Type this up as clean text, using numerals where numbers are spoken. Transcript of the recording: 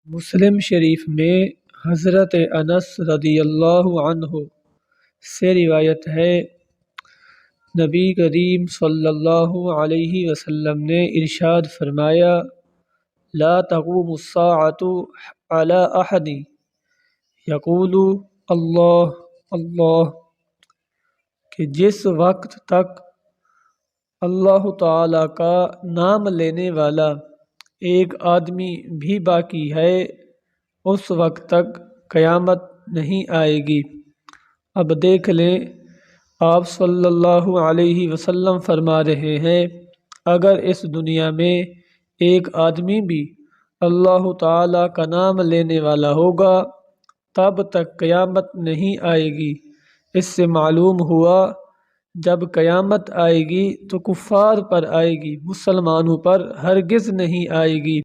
مسلم شریف میں حضرت انس رضی اللہ عنہ سے روایت ہے، نبی کریم صلی اللہ علیہ وسلم نے ارشاد فرمایا، لا تقوم الساعة على احد یقول اللہ اللہ، کہ جس وقت تک اللہ تعالی کا نام لینے والا ایک آدمی بھی باقی ہے اس وقت تک قیامت نہیں آئے گی۔ اب دیکھ لیں، آپ صلی اللہ علیہ وسلم فرما رہے ہیں، اگر اس دنیا میں ایک آدمی بھی اللہ تعالی کا نام لینے والا ہوگا تب تک قیامت نہیں آئے گی۔ اس سے معلوم ہوا جب قیامت آئے گی تو کفار پر آئے گی، مسلمانوں پر ہرگز نہیں آئے گی۔